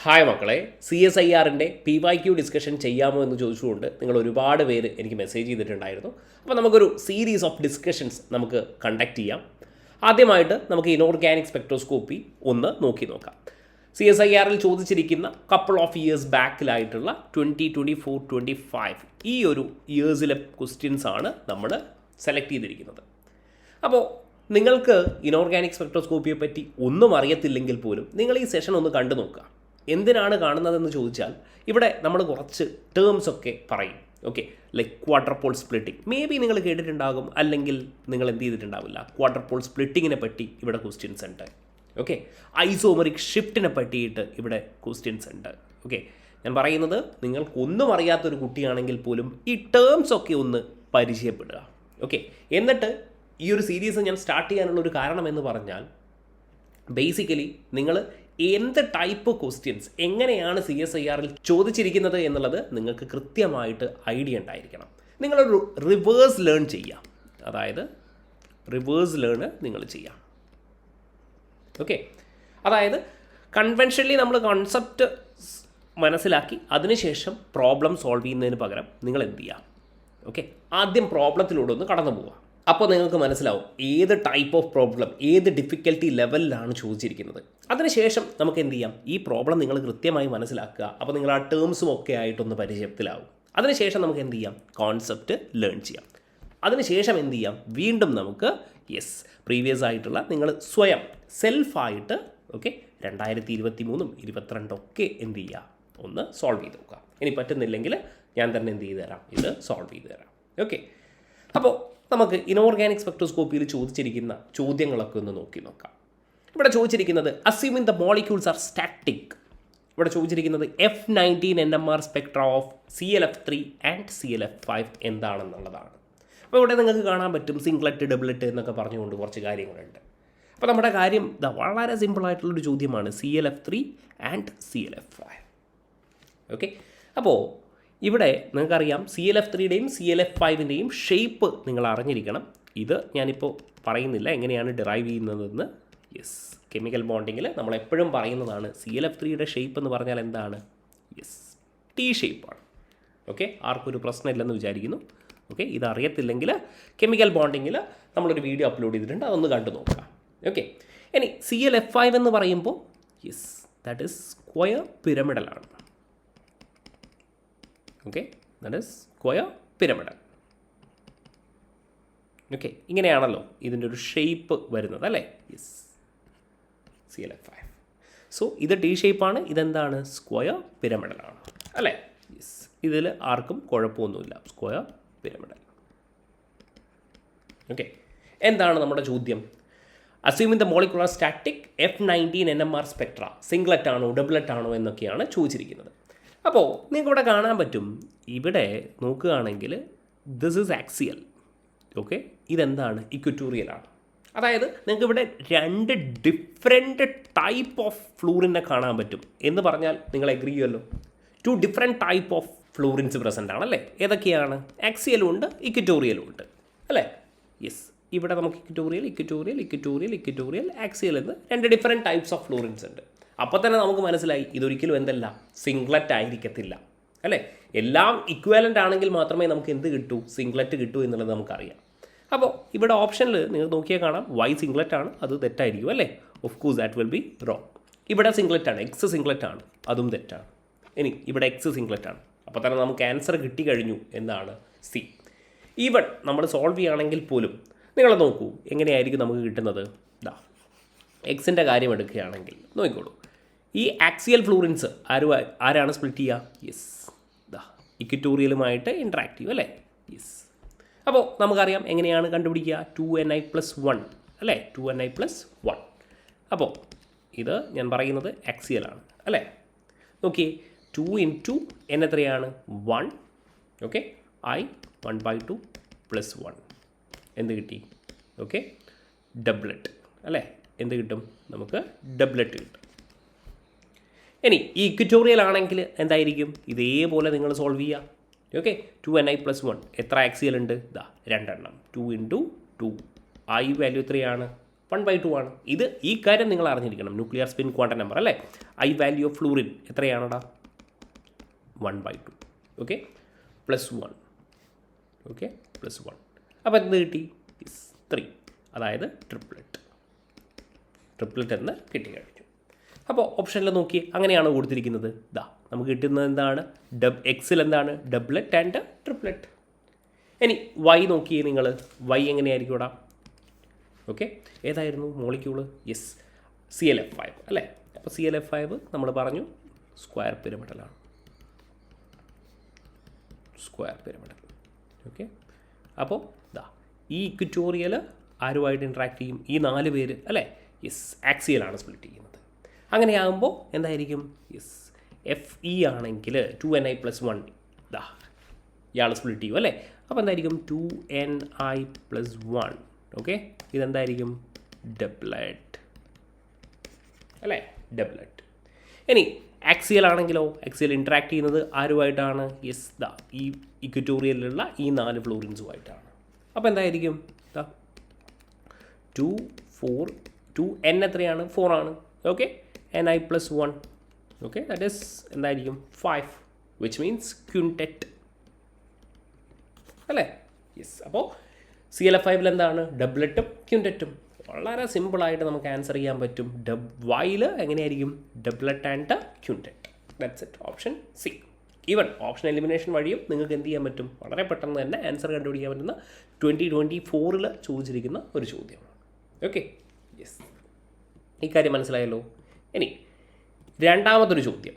Hi മക്കളെ, CSIR-ൻ്റെ PYQ discussion ചെയ്യാമോ എന്ന് ചോദിച്ചുകൊണ്ട് നിങ്ങൾ ഒരുപാട് പേര് എനിക്ക് മെസ്സേജ് ചെയ്തിട്ടുണ്ടായിരുന്നു. അപ്പോൾ നമുക്കൊരു സീരീസ് ഓഫ് ഡിസ്കഷൻസ് നമുക്ക് കണ്ടക്ട് ചെയ്യാം. ആദ്യമായിട്ട് നമുക്ക് ഇനോർഗാനിക് സ്പെക്ട്രോസ്കോപ്പി ഒന്ന് നോക്കാം. CSIR-ൽ ചോദിച്ചിരിക്കുന്ന കപ്പിൾ ഓഫ് ഇയേഴ്സ് ബാക്കിലായിട്ടുള്ള 2024, 25 ഈ ഒരു ഇയേഴ്സിലെ ക്വസ്റ്റ്യൻസ് ആണ് നമ്മൾ സെലക്ട് ചെയ്തിരിക്കുന്നത്. അപ്പോൾ നിങ്ങൾക്ക് ഇനോർഗാനിക് സ്പെക്ട്രോസ്കോപ്പിയെ പറ്റി ഒന്നും അറിയത്തില്ലെങ്കിൽ പോലും നിങ്ങൾ ഈ സെഷൻ ഒന്ന് കണ്ടു നോക്കുക. എന്തിനാണ് കാണുന്നതെന്ന് ചോദിച്ചാൽ ഇവിടെ നമ്മൾ കുറച്ച് ടേംസ് ഒക്കെ പറയും. Okay, like ക്വാഡ്രപ്പോൾ splitting may be നിങ്ങൾ കേട്ടിട്ടുണ്ടാകും, അല്ലെങ്കിൽ നിങ്ങൾ എന്ത് ചെയ്തിട്ടുണ്ടാവില്ല. ക്വാഡ്രപ്പോൾ സ്പ്ലിറ്റിങ്ങിനെ പറ്റി ഇവിടെ ക്വസ്റ്റ്യൻസ് ഉണ്ട്. ഓക്കെ, ഐസോമറിക് ഷിഫ്റ്റിനെ പറ്റിയിട്ട് ഇവിടെ ക്വസ്റ്റ്യൻസ് ഉണ്ട്. ഓക്കെ, ഞാൻ പറയുന്നത് നിങ്ങൾക്കൊന്നും അറിയാത്തൊരു കുട്ടിയാണെങ്കിൽ പോലും ഈ ടേംസ് ഒക്കെ ഒന്ന് പരിചയപ്പെടുക. ഓക്കെ, എന്നിട്ട് ഈ ഒരു സീരീസ് ഞാൻ സ്റ്റാർട്ട് ചെയ്യാനുള്ള ഒരു കാരണം എന്ന് പറഞ്ഞാൽ ബേസിക്കലി നിങ്ങൾ എന്ത് ടൈപ്പ് ക്വസ്റ്റ്യൻസ് എങ്ങനെയാണ് CSIR-ൽ ചോദിച്ചിരിക്കുന്നത് എന്നുള്ളത് നിങ്ങൾക്ക് കൃത്യമായിട്ട് ഐഡിയ ഉണ്ടായിരിക്കണം. നിങ്ങളൊരു റിവേഴ്സ് ലേൺ ചെയ്യാം, അതായത് റിവേഴ്സ് ലേൺ നിങ്ങൾ ചെയ്യാം. ഓക്കെ, അതായത് കൺവെൻഷനലി നമ്മൾ കോൺസെപ്റ്റ് മനസ്സിലാക്കി അതിനുശേഷം പ്രോബ്ലം സോൾവ് ചെയ്യുന്നതിന് പകരം നിങ്ങൾ എന്ത് ചെയ്യാം. ഓക്കെ, ആദ്യം പ്രോബ്ലത്തിലൂടെ ഒന്ന് കടന്നു പോവുക. അപ്പോൾ നിങ്ങൾക്ക് മനസ്സിലാവും ഏത് ടൈപ്പ് ഓഫ് പ്രോബ്ലം, ഏത് ഡിഫിക്കൽട്ടി ലെവലിലാണ് ചോദിച്ചിരിക്കുന്നത്. അതിനുശേഷം നമുക്ക് എന്ത് ചെയ്യാം, ഈ പ്രോബ്ലം നിങ്ങൾ കൃത്യമായി മനസ്സിലാക്കുക. അപ്പോൾ നിങ്ങൾ ആ ടേംസും ഒക്കെ ആയിട്ടൊന്ന് പരിചയത്തിലാവും. അതിനുശേഷം നമുക്ക് എന്ത് ചെയ്യാം, കോൺസെപ്റ്റ് ലേൺ ചെയ്യാം. അതിനുശേഷം എന്ത് ചെയ്യാം, വീണ്ടും നമുക്ക് പ്രീവിയസ് ആയിട്ടുള്ള നിങ്ങൾ സ്വയം സെൽഫായിട്ട് 2023, 2022 ഒക്കെ എന്ത് ചെയ്യുക, ഒന്ന് സോൾവ് ചെയ്ത് നോക്കുക. ഇനി പറ്റുന്നില്ലെങ്കിൽ ഞാൻ തന്നെ എന്ത് ചെയ്ത് തരാം, ഇത് സോൾവ് ചെയ്ത് തരാം. ഓക്കെ, അപ്പോൾ നമുക്ക് ഇനോർഗാനിക് സ്പെക്ട്രോസ്കോപ്പിയിൽ ചോദിച്ചിരിക്കുന്ന ചോദ്യങ്ങളൊക്കെ ഒന്ന് നോക്കാം. ഇവിടെ ചോദിച്ചിരിക്കുന്നത് assuming the molecules R static. ഇവിടെ ചോദിച്ചിരിക്കുന്നത് F19 NMR Spectra of ClF3 and ClF5 എന്താണെന്നുള്ളതാണ്. അപ്പോൾ ഇവിടെ നിങ്ങൾക്ക് കാണാൻ പറ്റും സിംഗ്ലറ്റ്, ഡബിളറ്റ് എന്നൊക്കെ പറഞ്ഞുകൊണ്ട് കുറച്ച് കാര്യങ്ങളുണ്ട്. അപ്പോൾ നമ്മുടെ കാര്യം വളരെ സിമ്പിളായിട്ടുള്ളൊരു ചോദ്യമാണ്, ClF3 ആൻഡ് ClF5. ഓക്കെ, അപ്പോൾ ഇവിടെ നിങ്ങൾക്കറിയാം ClF3യുടെയും ClF5ൻ്റെയും ഷേപ്പ് നിങ്ങൾ അറിഞ്ഞിരിക്കണം. ഇത് ഞാനിപ്പോൾ പറയുന്നില്ല എങ്ങനെയാണ് ഡിറൈവ് ചെയ്യുന്നതെന്ന്. കെമിക്കൽ ബോണ്ടിങ്ങിൽ നമ്മളെപ്പോഴും പറയുന്നതാണ് ClF3യുടെ ഷേപ്പ് എന്ന് പറഞ്ഞാൽ എന്താണ്, T ഷേപ്പാണ്. ഓക്കെ, ആർക്കൊരു പ്രശ്നമില്ലെന്ന് വിചാരിക്കുന്നു. ഓക്കെ, ഇതറിയത്തില്ലെങ്കിൽ കെമിക്കൽ ബോണ്ടിങ്ങിൽ നമ്മളൊരു വീഡിയോ അപ്ലോഡ് ചെയ്തിട്ടുണ്ട്, അതൊന്ന് കണ്ടു നോക്കാം. ഓക്കെ, ഇനി ClF5 എന്ന് പറയുമ്പോൾ ദാറ്റ് ഈസ് സ്ക്വയർ പിരമിഡലാണ്. Okay, that is square pyramidal. Okay, ഇങ്ങനെയാണല്ലോ ഇതിൻ്റെ ഒരു ഷേപ്പ് വരുന്നത് അല്ലേ. ClF5. സോ ഇത് T ഷേപ്പാണ്, ഇതെന്താണ്, സ്ക്വയർ പിരമിഡലാണ് അല്ലേ. ഇതിൽ ആർക്കും കുഴപ്പമൊന്നുമില്ല, സ്ക്വയർ പിരമിഡൽ. ഓക്കെ, എന്താണ് നമ്മുടെ ചോദ്യം, assuming the molecular static F19 NMR Spectra singlet ആണോ ഡബിളറ്റ് ആണോ എന്നൊക്കെയാണ് ചോദിച്ചിരിക്കുന്നത്. അപ്പോൾ നിങ്ങൾക്ക് ഇവിടെ കാണാൻ പറ്റും, ഇവിടെ നോക്കുകയാണെങ്കിൽ ദിസ് ഈസ് ആക്സിയൽ. ഓക്കെ, ഇതെന്താണ്, ഇക്വറ്റോറിയലാണ്. അതായത് നിങ്ങൾക്ക് ഇവിടെ രണ്ട് ഡിഫറെൻറ്റ് ടൈപ്പ് ഓഫ് ഫ്ലൂറിനെ കാണാൻ പറ്റും എന്ന് പറഞ്ഞാൽ നിങ്ങൾ എഗ്രി ചെയ്യുമല്ലോ. 2 ഡിഫറെൻറ്റ് ടൈപ്പ് ഓഫ് ഫ്ലൂറിൻസ് പ്രസൻ്റ് ആണല്ലേ. ഏതൊക്കെയാണ്, ആക്സിയലും ഉണ്ട്, ഇക്വറ്റോറിയലും ഉണ്ട് അല്ലേ. ഇവിടെ നമുക്ക് ഇക്വറ്റോറിയൽ, ആക്സിയൽ എന്ന് 2 ഡിഫറെൻറ്റ് ടൈപ്സ് ഓഫ് ഫ്ലൂറിൻസ് ഉണ്ട്. അപ്പോൾ തന്നെ നമുക്ക് മനസ്സിലായി ഇതൊരിക്കലും എന്തല്ല, സിംഗ്ലറ്റ് ആയിരിക്കത്തില്ല അല്ലേ. എല്ലാം ഇക്വാലൻ്റ് ആണെങ്കിൽ മാത്രമേ നമുക്ക് എന്ത് കിട്ടൂ, സിംഗ്ലറ്റ് കിട്ടൂ എന്നുള്ളത് നമുക്കറിയാം. അപ്പോൾ ഇവിടെ ഓപ്ഷനിൽ നിങ്ങൾ നോക്കിയാൽ കാണാം Y സിംഗ്ലറ്റ് ആണ്, അത് തെറ്റായിരിക്കും അല്ലേ. Of course that will be wrong. ഇവിടെ സിംഗ്ലറ്റ് ആണ്, X സിംഗ്ലറ്റ് ആണ്, അതും തെറ്റാണ്. ഇനി ഇവിടെ X സിംഗ്ലറ്റ് ആണ്, അപ്പോൾ തന്നെ നമുക്ക് ആൻസർ കിട്ടിക്കഴിഞ്ഞു, എന്താണ്, C. ഈവൺ നമ്മൾ സോൾവ് ചെയ്യുകയാണെങ്കിൽ പോലും നിങ്ങൾ നോക്കൂ എങ്ങനെയായിരിക്കും നമുക്ക് കിട്ടുന്നത്. എക്സിൻ്റെ കാര്യം എടുക്കുകയാണെങ്കിൽ നോക്കിക്കോളൂ, ഈ ആക്സിയൽ ഫ്ലൂറിൻസ് ആരാണ് സ്പ്ലിറ്റ് ചെയ്യുക, ഇക്വറ്റോറിയലുമായിട്ട് ഇൻട്രാക്റ്റീവ് അല്ലേ. അപ്പോൾ നമുക്കറിയാം എങ്ങനെയാണ് കണ്ടുപിടിക്കുക, 2ni+1 അല്ലേ, 2ni+1. അപ്പോൾ ഇത് ഞാൻ പറയുന്നത് ആക്സിയലാണ് അല്ലേ. നോക്കിയേ, 2 × n എത്രയാണ്, 1. ഓക്കെ, I 1/2 + 1 എന്ത് കിട്ടി, ഓക്കെ, ഡബ്ലറ്റ് അല്ലേ. എന്ത് കിട്ടും, നമുക്ക് ഡബ്ലറ്റ് കിട്ടും. ഇനി ഈ ഇക്വറ്റോറിയൽ ആണെങ്കിൽ എന്തായിരിക്കും, ഇതേപോലെ നിങ്ങൾ സോൾവ് ചെയ്യുക. ഓക്കെ, 2ni+1 എത്ര ആക്സിയൽ ഉണ്ട്, 2 എണ്ണം, 2 × 2 I വാല്യൂ എത്രയാണ്, 1/2 ആണ്. ഈ കാര്യം നിങ്ങൾ അറിഞ്ഞിരിക്കണം. ന്യൂക്ലിയർ സ്പിൻ ക്വാണ്ടം നമ്പർ അല്ലേ. ഐ വാല്യൂ ഓഫ് ഫ്ലൂറിൻ എത്രയാണടാ? 1/2. ഓക്കെ, +1. ഓക്കെ, +1. അപ്പോൾ എന്ത് കിട്ടി? 3. അതായത് ട്രിപ്ലറ്റ് എന്ന് കിട്ടിക്കഴിഞ്ഞു. അപ്പോൾ ഓപ്ഷനിൽ നോക്കി അങ്ങനെയാണ് കൊടുത്തിരിക്കുന്നത്. നമുക്ക് കിട്ടുന്നത് എന്താണ്? എക്സിൽ എന്താണ്? Doublet and triplet. ഇനി വൈ നോക്കിയേ നിങ്ങൾ. വൈ എങ്ങനെയായിരിക്കും ഇവിടെ? ഓക്കെ, ഏതായിരുന്നു മോളിക്യൂള്? യെസ്, ClF5 അല്ലേ. അപ്പോൾ ClF5 നമ്മൾ പറഞ്ഞു സ്ക്വയർ പിരമിഡലാണ്. ഓക്കെ, അപ്പോൾ ഈ ഇക്വറ്റോറിയൽ ആരുമായിട്ട് ഇൻട്രാക്ട് ചെയ്യും? ഈ 4 പേര് അല്ലേ. യെസ്, ആക്സിയലാണ് സ്പ്ലിറ്റ് ചെയ്യുന്നത്. അങ്ങനെയാകുമ്പോൾ എന്തായിരിക്കും? യെസ്, Fe ആണെങ്കിൽ 2Ni+1 ഇയാൾ സ്പ്ലിറ്റ് ചെയ്യും അല്ലേ. അപ്പോൾ എന്തായിരിക്കും? 2Ni+1. ഓക്കെ, ഇതെന്തായിരിക്കും? ഡബ്ലറ്റ് അല്ലേ, ഡബ്ലറ്റ്. ഇനി ആക്സിയൽ ആണെങ്കിലോ? ആക്സിയൽ ഇൻട്രാക്ട് ചെയ്യുന്നത് ആരുമായിട്ടാണ്? യെസ്, ഈ ഇക്വറ്റോറിയലിലുള്ള ഈ 4 ഫ്ലൂറിൻസുമായിട്ടാണ്. അപ്പോൾ എന്തായിരിക്കും? 2 4 2n എത്രയാണ്? 4 ആണ്. Okay, Ni+1. Okay, that is എന്തായിരിക്കും? 5, വിച്ച് മീൻസ് ക്വിൻറ്ററ്റ് അല്ലേ. യെസ്, അപ്പോൾ ClF5 എന്താണ്? ഡബ്ലറ്റും ക്വിൻറ്ററ്റും. വളരെ സിമ്പിളായിട്ട് നമുക്ക് ആൻസർ ചെയ്യാൻ പറ്റും. വൈയിൽ എങ്ങനെയായിരിക്കും? Doublet and quintet. That's it, option C. Even option elimination വഴിയും നിങ്ങൾക്ക് എന്ത് ചെയ്യാൻ പറ്റും? വളരെ പെട്ടെന്ന് തന്നെ ആൻസർ കണ്ടുപിടിക്കാൻ പറ്റുന്ന 2024 ചോദിച്ചിരിക്കുന്ന ഒരു ചോദ്യമാണ്. ഓക്കെ, യെസ്, ഈ കാര്യം മനസ്സിലായല്ലോ. ഇനി രണ്ടാമതൊരു ചോദ്യം.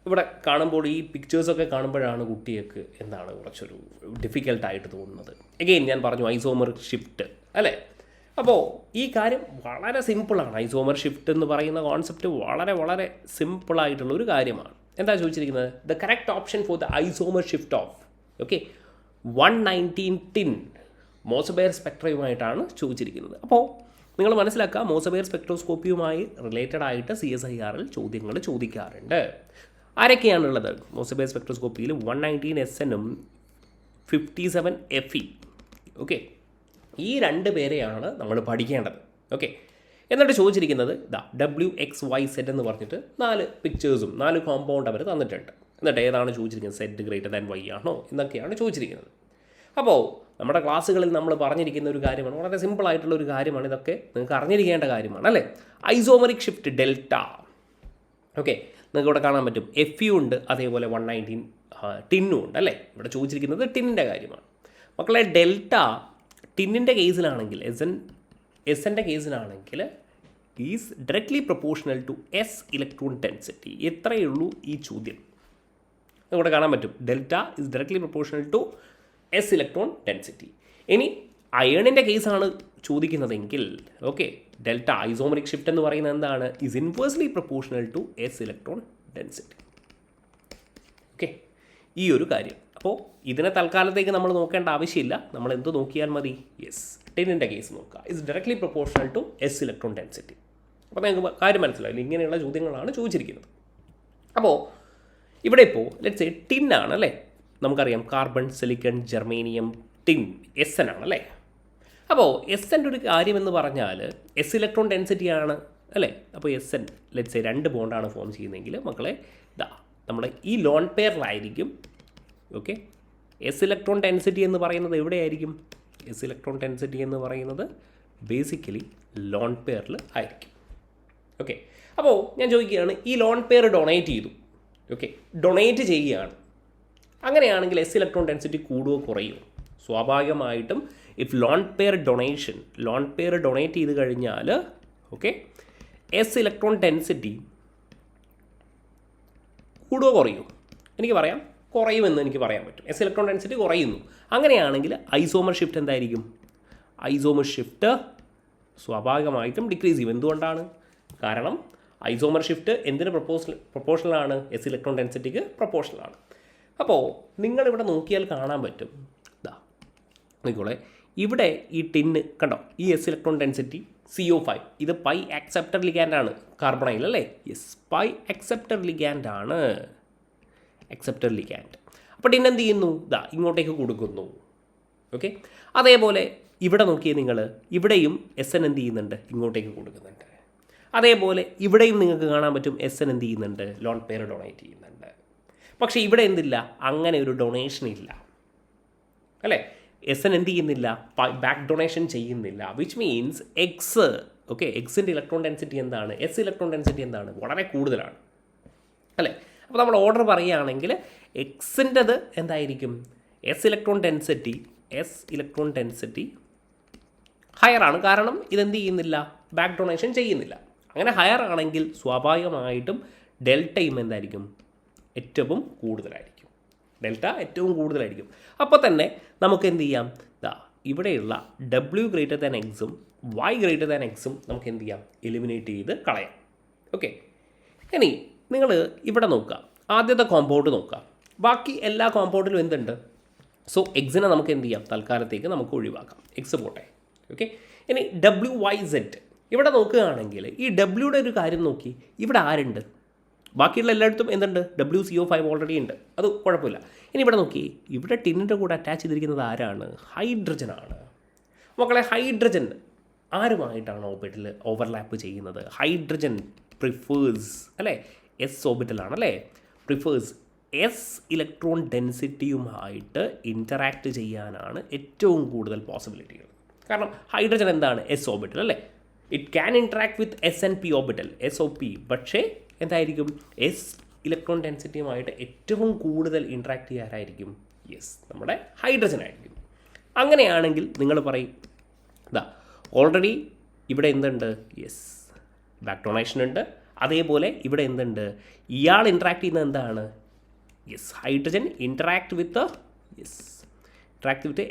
ഇവിടെ കാണുമ്പോൾ ഈ പിക്ചേഴ്സൊക്കെ കാണുമ്പോഴാണ് കുട്ടികൾക്ക് എന്താണ് കുറച്ചൊരു ഡിഫിക്കൽട്ടായിട്ട് തോന്നുന്നത്. എഗെയിൻ ഞാൻ പറഞ്ഞു ഐസോമർ ഷിഫ്റ്റ് അല്ലേ. അപ്പോൾ ഈ കാര്യം വളരെ സിമ്പിളാണ്. ഐസോമർ ഷിഫ്റ്റ് എന്ന് പറയുന്ന കോൺസെപ്റ്റ് വളരെ വളരെ സിമ്പിളായിട്ടുള്ളൊരു കാര്യമാണ്. എന്താ ചോദിച്ചിരിക്കുന്നത്? The correct option for the isomer shift of 119 tin Mossbauer സ്പെക്ട്രയുമായിട്ടാണ് ചോദിച്ചിരിക്കുന്നത്. അപ്പോൾ നിങ്ങൾ മനസ്സിലാക്കുക, മോസബെയർ സ്പെക്ട്രോസ്കോപ്പിയുമായി റിലേറ്റഡ് ആയിട്ട് CSIR ചോദ്യങ്ങൾ ചോദിക്കാറുണ്ട്. ആരൊക്കെയാണുള്ളത്? മോസബെയർ സ്പെക്ട്രോസ്കോപ്പിയിൽ 119 SN-ഉം 57 FE. ഓക്കെ, ഈ 2 പേരെയാണ് നമ്മൾ പഠിക്കേണ്ടത്. ഓക്കെ, എന്നിട്ട് ചോദിച്ചിരിക്കുന്നത് WXYZ എന്ന് പറഞ്ഞിട്ട് 4 പിക്ചേഴ്സും 4 കോമ്പൗണ്ട് അവർ തന്നിട്ടുണ്ട്. എന്നിട്ട് ഏതാണ് ചോദിച്ചിരിക്കുന്നത്? Z Y ആണോ എന്നൊക്കെയാണ് ചോദിച്ചിരിക്കുന്നത്. അപ്പോൾ നമ്മുടെ ക്ലാസ്സുകളിൽ നമ്മൾ പറഞ്ഞിരിക്കുന്ന ഒരു കാര്യമാണ്, വളരെ സിമ്പിളായിട്ടുള്ള ഒരു കാര്യമാണ്. ഇതൊക്കെ നിങ്ങൾക്ക് അറിഞ്ഞിരിക്കേണ്ട കാര്യമാണ് അല്ലേ. Isomeric shift delta. ഓക്കെ, നിങ്ങൾക്ക് ഇവിടെ കാണാൻ പറ്റും FE ഉണ്ട്, അതേപോലെ 119 ടിന്നും ഉണ്ട് അല്ലേ. ഇവിടെ ചോദിച്ചിരിക്കുന്നത് ടിന്നിൻ്റെ കാര്യമാണ്. മക്കളെ, ഡെൽറ്റ ടിന്നിൻ്റെ കേസിലാണെങ്കിൽ എസ്ൻ്റെ കേസിലാണെങ്കിൽ is directly proportional to S electron density. എത്രയേ ഉള്ളൂ ഈ ചോദ്യം. ഇവിടെ കാണാൻ പറ്റും delta is directly proportional to S electron density. ഇനി അയണിൻ്റെ കേസാണ് ചോദിക്കുന്നതെങ്കിൽ ഓക്കെ, ഡെൽറ്റ ഐസോമറിക് ഷിഫ്റ്റ് എന്ന് പറയുന്നത് എന്താണ്? Is inversely proportional to S electron density. Okay, ഈ ഒരു കാര്യം. അപ്പോൾ ഇതിനെ തൽക്കാലത്തേക്ക് നമ്മൾ നോക്കേണ്ട ആവശ്യമില്ല. നമ്മൾ എന്ത് നോക്കിയാൽ മതി? യെസ്, ടിന്നിൻ്റെ കേസ് നോക്കുക. Is directly proportional to S electron density. അപ്പോൾ നിങ്ങൾക്ക് കാര്യം മനസ്സിലായില്ല. ഇങ്ങനെയുള്ള ചോദ്യങ്ങളാണ് ചോദിച്ചിരിക്കുന്നത്. അപ്പോൾ ഇവിടെ ഇപ്പോൾ ലെറ്റ്സ് സേ ടിന്നാണ് അല്ലേ. നമുക്കറിയാം carbon, silicon, germanium, tin SN ആണ് അല്ലേ. അപ്പോൾ SN ഒരു കാര്യമെന്ന് പറഞ്ഞാൽ S ഇലക്ട്രോൺ ഡെൻസിറ്റിയാണ് അല്ലേ. അപ്പോൾ SN ലെറ്റ്സ് സേ 2 ബോണ്ടാണ് ഫോം ചെയ്യുന്നതെങ്കിൽ മക്കളെ നമ്മുടെ ഈ ലോൺ പെയറിലായിരിക്കും. ഓക്കെ, S ഇലക്ട്രോൺ ഡെൻസിറ്റി എന്ന് പറയുന്നത് എവിടെയായിരിക്കും? S ഇലക്ട്രോൺ ഡെൻസിറ്റി എന്ന് പറയുന്നത് ബേസിക്കലി ലോൺ പെയറിൽ ആയിരിക്കും. ഓക്കെ, അപ്പോൾ ഞാൻ ചോദിക്കുകയാണ്, ഈ ലോൺ പെയർ ഡൊണേറ്റ് ചെയ്തു. ഓക്കെ, ഡൊണേറ്റ് ചെയ്യുകയാണ്. അങ്ങനെയാണെങ്കിൽ S ഇലക്ട്രോൺ ഡെൻസിറ്റി കൂടുകയോ കുറയുമോ? സ്വാഭാവികമായിട്ടും ഇഫ് ലോൺ പെയർ ഡൊണേറ്റ് ചെയ്ത് കഴിഞ്ഞാൽ ഓക്കെ, S ഇലക്ട്രോൺ ഡെൻസിറ്റി കൂടുകയോ കുറയുമോ? എനിക്ക് പറയാം, കുറയുമെന്ന് എനിക്ക് പറയാൻ പറ്റും. S ഇലക്ട്രോൺ ഡെൻസിറ്റി കുറയുന്നു. അങ്ങനെയാണെങ്കിൽ ഐസോമർ ഷിഫ്റ്റ് എന്തായിരിക്കും? ഐസോമർ ഷിഫ്റ്റ് സ്വാഭാവികമായിട്ടും ഡിക്രീസ് ചെയ്യും. എന്തുകൊണ്ടാണ്? കാരണം ഐസോമർ ഷിഫ്റ്റ് എന്തിന് പ്രൊപ്പോർഷണലാണ്? S electron ഡെൻസിറ്റിക്ക് പ്രൊപ്പോർഷണലാണ്. അപ്പോൾ നിങ്ങളിവിടെ നോക്കിയാൽ കാണാൻ പറ്റും, നോക്കിക്കോളെ, ഇവിടെ ഈ ടിന്ന് കണ്ടോ, ഈ S ഇലക്ട്രോൺ ഡെൻസിറ്റി CO5, ഇത് പൈ അക്സെപ്റ്റർ ലിഗാൻഡ് ആണ് കാർബണൈൽ അല്ലേ. യെസ്, പൈ അക്സെപ്റ്റർ ലിഗാൻഡ് ആണ്. അപ്പോൾ ടിൻ എന്ത് ചെയ്യുന്നു? ഇങ്ങോട്ടേക്ക് കൊടുക്കുന്നു. ഓക്കെ, അതേപോലെ ഇവിടെ നോക്കിയേ നിങ്ങൾ, ഇവിടെയും എസ് എൻ എന്ത് ചെയ്യുന്നുണ്ട്, ഇങ്ങോട്ടേക്ക് കൊടുക്കുന്നുണ്ട്. അതേപോലെ ഇവിടെയും നിങ്ങൾക്ക് കാണാൻ പറ്റും എസ് എൻ എന്ത് ചെയ്യുന്നുണ്ട്, ലോൺ പെയർ ഡൊണേറ്റ് ചെയ്യുന്നുണ്ട്. പക്ഷേ ഇവിടെ എന്തില്ല, അങ്ങനെ ഒരു ഡൊണേഷൻ ഇല്ല അല്ലേ. എസ് എൻ എന്ത് ചെയ്യുന്നില്ല, ബാക്ക് ഡൊണേഷൻ ചെയ്യുന്നില്ല. വിച്ച് മീൻസ് എക്സ്, ഓക്കെ, എക്സിൻ്റെ ഇലക്ട്രോൺ ഡെൻസിറ്റി എന്താണ്, എസ് ഇലക്ട്രോൺ ഡെൻസിറ്റി എന്താണ്, വളരെ കൂടുതലാണ് അല്ലേ. അപ്പോൾ നമ്മൾ ഓർഡർ പറയുകയാണെങ്കിൽ എക്സിൻ്റെത് എന്തായിരിക്കും, എസ് ഇലക്ട്രോൺ ഡെൻസിറ്റി ഹയർ ആണ്. കാരണം ഇതെന്ത് ചെയ്യുന്നില്ല, ബാക്ക് ഡൊണേഷൻ ചെയ്യുന്നില്ല. അങ്ങനെ ഹയർ ആണെങ്കിൽ സ്വാഭാവികമായിട്ടും ഡെൽറ്റയും എന്തായിരിക്കും, ഏറ്റവും കൂടുതലായിരിക്കും. ഡെൽറ്റ ഏറ്റവും കൂടുതലായിരിക്കും. അപ്പോൾ തന്നെ നമുക്ക് എന്ത് ചെയ്യാം, ഇവിടെയുള്ള W ഗ്രേറ്റർ ദാൻ എക്സും Y ഗ്രേറ്റർ ദാൻ എക്സും നമുക്ക് എന്ത് ചെയ്യാം, എലിമിനേറ്റ് ചെയ്ത് കളയാം. ഓക്കെ, ഇനി നിങ്ങൾ ഇവിടെ നോക്കുക, ആദ്യത്തെ കോമ്പൗണ്ട് നോക്കുക, ബാക്കി എല്ലാ കോമ്പൗണ്ടിലും എന്തുണ്ട്. സോ എക്സിനെ നമുക്ക് എന്ത് ചെയ്യാം, തൽക്കാലത്തേക്ക് നമുക്ക് ഒഴിവാക്കാം, എക്സ് പോട്ടെ. ഓക്കെ, ഇനി WYZ ഇവിടെ നോക്കുകയാണെങ്കിൽ ഈ ഡബ്ല്യൂടെ ഒരു കാര്യം നോക്കി, ഇവിടെ ആരുണ്ട്, ബാക്കിയുള്ള എല്ലായിടത്തും എന്തുണ്ട്, WCO5 ഓൾറെഡി ഉണ്ട്, അത് കുഴപ്പമില്ല. ഇനി ഇവിടെ നോക്കി, ഇവിടെ ടിന്നിൻ്റെ കൂടെ അറ്റാച്ച് ചെയ്തിരിക്കുന്നത് ആരാണ്, ഹൈഡ്രജനാണ്. മക്കളെ, ഹൈഡ്രജൻ ആരുമായിട്ടാണ് ഓർബിറ്റൽ ഓവർലാപ്പ് ചെയ്യുന്നത്, ഹൈഡ്രജൻ പ്രിഫേഴ്സ് അല്ലേ, എസ് ഓർബിറ്റലാണ് അല്ലേ, പ്രിഫേഴ്സ് എസ് ഇലക്ട്രോൺ ഡെൻസിറ്റിയുമായിട്ട് ഇൻറ്ററാക്ട് ചെയ്യാനാണ് ഏറ്റവും കൂടുതൽ പോസിബിലിറ്റികൾ. കാരണം ഹൈഡ്രജൻ എന്താണ്, എസ് ഓർബിറ്റൽ അല്ലേ. It can interact with SNP orbital, SOP, പക്ഷേ എന്തായിരിക്കും, എസ് ഇലക്ട്രോൺ ഡെൻസിറ്റിയുമായിട്ട് ഏറ്റവും കൂടുതൽ ഇൻട്രാക്ട് ചെയ്യാറായിരിക്കും, യെസ്, നമ്മുടെ ഹൈഡ്രജൻ ആയിരിക്കും. അങ്ങനെയാണെങ്കിൽ നിങ്ങൾ പറയും, ഓൾറെഡി ഇവിടെ എന്തുണ്ട്, യെസ്, ബാക്ക് ഡൊണേഷൻ ഉണ്ട്. അതേപോലെ ഇവിടെ എന്തുണ്ട്, ഇയാൾ ഇൻട്രാക്ട് ചെയ്യുന്നത് എന്താണ്, യെസ്, ഹൈഡ്രജൻ ഇൻട്രാക്ട് വിത്ത്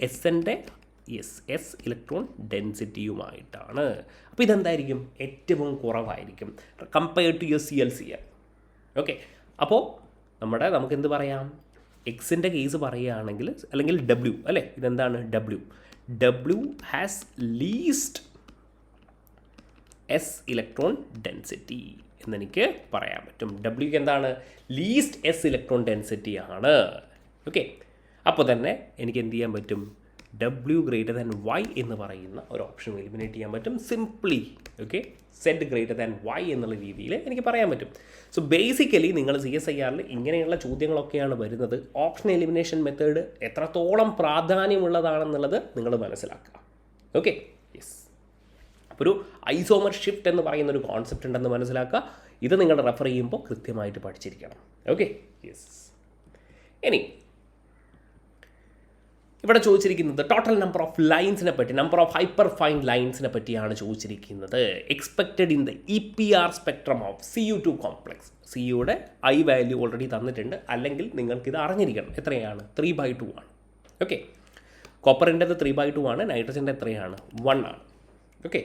എസിൻ്റെ എസ് ഇലക്ട്രോൺ ഡെൻസിറ്റിയുമായിട്ടാണ്. അപ്പോൾ ഇതെന്തായിരിക്കും, ഏറ്റവും കുറവായിരിക്കും കമ്പയർഡ് ടു CL. ഓക്കെ, അപ്പോൾ നമുക്കെന്ത് പറയാം, എക്സിൻ്റെ കേസ് പറയുകയാണെങ്കിൽ, അല്ലെങ്കിൽ W അല്ലേ, ഇതെന്താണ്, W has least S electron density എന്നെനിക്ക് പറയാൻ പറ്റും. Wക്ക് എന്താണ്, ലീസ്റ്റ് എസ് ഇലക്ട്രോൺ ഡെൻസിറ്റി ആണ്. ഓക്കെ, അപ്പോൾ തന്നെ എനിക്ക് എന്ത് ചെയ്യാൻ പറ്റും, W ഗ്രേറ്റർ ദാൻ Y എന്ന് പറയുന്ന ഒരു ഓപ്ഷൻ എലിമിനേറ്റ് ചെയ്യാൻ പറ്റും simply. Okay, Z greater than Y എന്നുള്ള രീതിയിൽ എനിക്ക് പറയാൻ പറ്റും. സോ ബേസിക്കലി നിങ്ങൾ CSIRൽ ഇങ്ങനെയുള്ള ചോദ്യങ്ങളൊക്കെയാണ് വരുന്നത്. ഓപ്ഷൻ എലിമിനേഷൻ മെത്തേഡ് എത്രത്തോളം പ്രാധാന്യമുള്ളതാണെന്നുള്ളത് നിങ്ങൾ മനസ്സിലാക്കുക. ഓക്കെ, യെസ്, അപ്പോൾ ഒരു ഐസോമർ ഷിഫ്റ്റ് എന്ന് പറയുന്ന ഒരു കോൺസെപ്റ്റ് ഉണ്ടെന്ന് മനസ്സിലാക്കുക. ഇത് നിങ്ങൾ റെഫർ ചെയ്യുമ്പോൾ കൃത്യമായിട്ട് പഠിച്ചിരിക്കണം. Okay, yes. ഇനി ഇവിടെ ചോദിച്ചിരിക്കുന്നത് ടോട്ടൽ നമ്പർ ഓഫ് ലൈൻസിനെ പറ്റി, നമ്പർ ഓഫ് ഹൈപ്പർ ഫൈൻ ലൈൻസിനെ പറ്റിയാണ് ചോദിച്ചിരിക്കുന്നത്. Expected in the EPR spectrum of CU2 complex. CUയുടെ I വാല്യൂ ഓൾറെഡി തന്നിട്ടുണ്ട്, അല്ലെങ്കിൽ നിങ്ങൾക്കിത് അറിഞ്ഞിരിക്കണം. എത്രയാണ്, 3/2 ആണ്. ഓക്കെ, കോപ്പറിൻ്റെത് 3/2 ആണ്, നൈട്രജൻ്റെ എത്രയാണ്, 1 ആണ്. ഓക്കെ,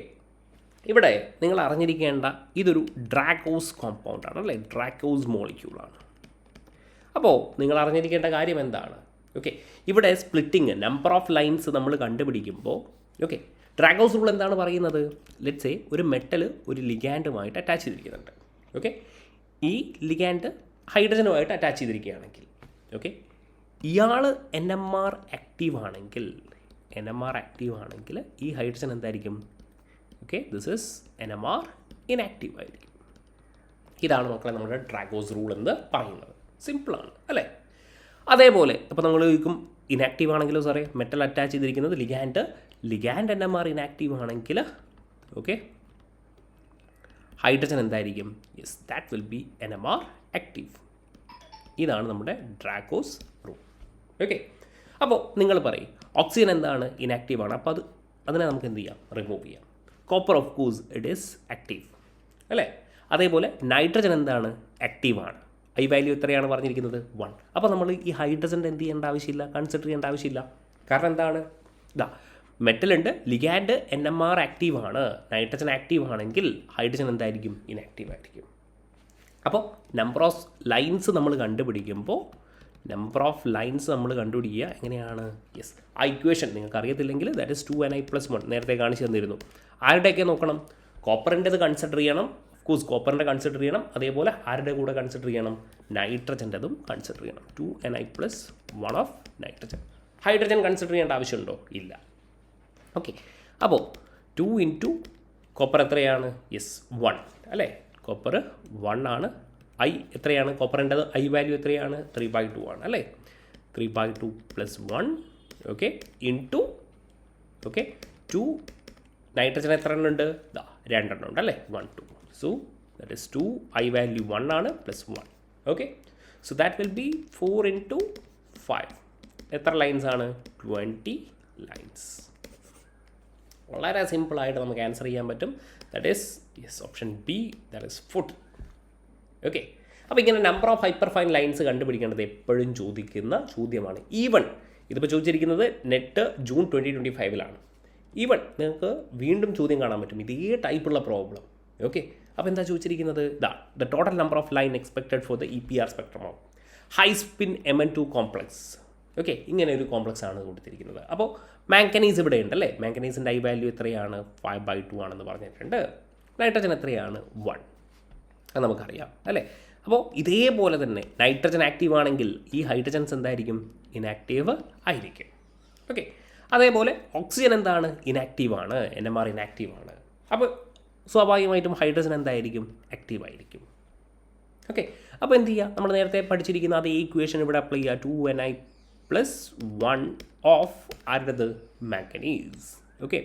ഇവിടെ നിങ്ങൾ അറിഞ്ഞിരിക്കേണ്ട ഇതൊരു ഡ്രാക്കോസ് കോമ്പൗണ്ടാണ് അല്ലേ, ഡ്രാക്കോസ് മോളിക്യൂളാണ്. അപ്പോൾ നിങ്ങൾ അറിഞ്ഞിരിക്കേണ്ട കാര്യം എന്താണ്, ഓക്കെ, ഇവിടെ സ്പ്ലിറ്റിങ് നമ്പർ ഓഫ് ലൈൻസ് നമ്മൾ കണ്ടുപിടിക്കുമ്പോൾ, ഓക്കെ, ഡ്രാഗോസ് റൂൾ എന്താണ് പറയുന്നത്, ലെറ്റ്സ് സേ ഒരു മെറ്റൽ ഒരു ലിഗാൻഡുമായിട്ട് അറ്റാച്ച് ചെയ്തിരിക്കുന്നുണ്ട്. ഓക്കെ, ഈ ലിഗാൻഡ് ഹൈഡ്രജനുമായിട്ട് അറ്റാച്ച് ചെയ്തിരിക്കുകയാണെങ്കിൽ, ഓക്കെ, ഇയാൾ NMR ആക്റ്റീവ് ആണെങ്കിൽ ഈ ഹൈഡ്രജൻ എന്തായിരിക്കും, okay, this is NMR inactive ആയിരിക്കും. ഇതാണ് മക്കളെ നമ്മുടെ ഡ്രാഗോസ് റൂൾ എന്ന് പറയുന്നത്. സിമ്പിളാണ് അല്ലേ. അതേപോലെ ഇപ്പോൾ നമ്മൾ ചോദിക്കും, ഇനാക്റ്റീവ് ആണെങ്കിലോ സാറേ, മെറ്റൽ അറ്റാച്ച് ചെയ്തിരിക്കുന്നത് ലിഗാൻഡ് NMR ഇനാക്റ്റീവ് ആണെങ്കിൽ, ഓക്കെ, ഹൈഡ്രജൻ എന്തായിരിക്കും, yes, that will be NMR active. ഇതാണ് നമ്മുടെ ഡ്രാഗോസ് റൂൾ. ഓക്കെ, അപ്പോൾ നിങ്ങൾ പറയും ഓക്സിജൻ എന്താണ്, ഇനാക്റ്റീവ് ആണ്, അപ്പോൾ അതിനെ നമുക്ക് എന്ത് ചെയ്യാം, റിമൂവ് ചെയ്യാം. Copper of course it is active അല്ലേ. അതേപോലെ നൈട്രജൻ എന്താണ്, ആക്റ്റീവാണ്. I വാല്യൂ എത്രയാണ് പറഞ്ഞിരിക്കുന്നത്, 1. അപ്പോൾ നമ്മൾ ഈ ഹൈഡ്രജൻ്റെ എന്ത് ചെയ്യേണ്ട ആവശ്യമില്ല, കൺസിഡർ ചെയ്യേണ്ട ആവശ്യമില്ല. കാരണം എന്താണ്, മെറ്റലുണ്ട്, ലിഗാൻഡ് NMR ആക്റ്റീവാണ്, നൈട്രജൻ ആക്റ്റീവ് ആണെങ്കിൽ ഹൈഡ്രജൻ എന്തായിരിക്കും, ഇനാക്റ്റീവ് ആയിരിക്കും. അപ്പോൾ നമ്പർ ഓഫ് ലൈൻസ് നമ്മൾ കണ്ടുപിടിക്കുമ്പോൾ എങ്ങനെയാണ്, യെസ്, ആ ഇക്വേഷൻ നിങ്ങൾക്ക് അറിയത്തില്ലെങ്കിൽ ദാറ്റ് ഇസ് 2Ni+1 നേരത്തെ കാണിച്ചു തന്നിരുന്നു. ആരുടെയൊക്കെ നോക്കണം, കോപ്പറിൻ്റെത് കൺസിഡർ ചെയ്യണം, കോഴ്സ് കോപ്പറിൻ്റെ കൺസിഡർ ചെയ്യണം. അതേപോലെ ആരുടെ കൂടെ കൺസിഡർ ചെയ്യണം, നൈട്രജൻ്റെതും കൺസിഡർ ചെയ്യണം. 2Ni+1 of nitrogen. Hydrogen consider ചെയ്യേണ്ട ആവശ്യമുണ്ടോ, ഇല്ല. ഓക്കെ, അപ്പോൾ 2 ഇൻറ്റു കോപ്പർ എത്രയാണ്? യെസ് 1 അല്ലേ, കോപ്പർ 1 ആണ്. ഐ എത്രയാണ് കോപ്പറിൻ്റെത്? ഐ വാല്യൂ എത്രയാണ്? 3/2 ആണ് അല്ലേ. 3/2 + 1 ഓക്കെ ഇൻറ്റു ഓക്കെ 2 നൈട്രജൻ എത്ര എണ്ണം ഉണ്ട്? 2 എണ്ണം ഉണ്ട് അല്ലേ, 1 2. So that is 2 I value 1 ആണ് +1. Okay, so that will be 4 into 5. എത്ര ലൈൻസ് ആണ്? 20 ലൈൻസ്. വളരെ സിമ്പിളായിട്ട് നമുക്ക് ആൻസർ ചെയ്യാൻ പറ്റും. That is yes option B, that is food. Okay, അപ്പോൾ ഇങ്ങനെ number of hyper fine lines കണ്ടുപിടിക്കേണ്ടത് എപ്പോഴും ചോദിക്കുന്ന ചോദ്യമാണ്. ഈവൺ ഇതിപ്പോൾ ചോദിച്ചിരിക്കുന്നത് നെറ്റ് ജൂൺ 2025 ഈവൺ നിങ്ങൾക്ക് വീണ്ടും ചോദ്യം കാണാൻ പറ്റും ഇതേ ടൈപ്പുള്ള പ്രോബ്ലം. ഓക്കെ, അപ്പോൾ എന്താ ചോദിച്ചിരിക്കുന്നത്? The total number of line expected for the EPR spectrum of high spin Mn2 complex. Okay, ഇങ്ങനെ ഒരു കോംപ്ലക്സ് ആണ് കൊടുത്തിരിക്കുന്നത്. അപ്പോൾ മാംഗനീസ് ഇവിടെ ഉണ്ട് അല്ലേ. മാംഗനീസിൻ്റെ ഐ വാല്യൂ എത്രയാണ്? 5/2 ആണെന്ന് പറഞ്ഞിട്ടുണ്ട്. നൈട്രജൻ എത്രയാണ്? 1. അത് നമുക്കറിയാം അല്ലേ. അപ്പോൾ ഇതേപോലെ തന്നെ നൈട്രജൻ ആക്റ്റീവ് ആണെങ്കിൽ ഈ ഹൈഡ്രജൻസ് എന്തായിരിക്കും? ഇനാക്റ്റീവ് ആയിരിക്കും. ഓക്കെ, അതേപോലെ ഓക്സിജൻ എന്താണ്? ഇനാക്റ്റീവ് ആണ്, NMR ഇനാക്റ്റീവ് ആണ്. അപ്പോൾ സ്വാഭാവികമായിട്ടും ഹൈഡ്രജൻ എന്തായിരിക്കും? ആക്റ്റീവ് ആയിരിക്കും. ഓക്കെ, അപ്പോൾ എന്ത് ചെയ്യുക? നമ്മൾ നേരത്തെ പഠിച്ചിരിക്കുന്ന അതേ ഇക്വേഷൻ ഇവിടെ അപ്ലൈ ചെയ്യുക. 2Ni + 1 ഓഫ് ആരുടേത്? Manganese. Okay,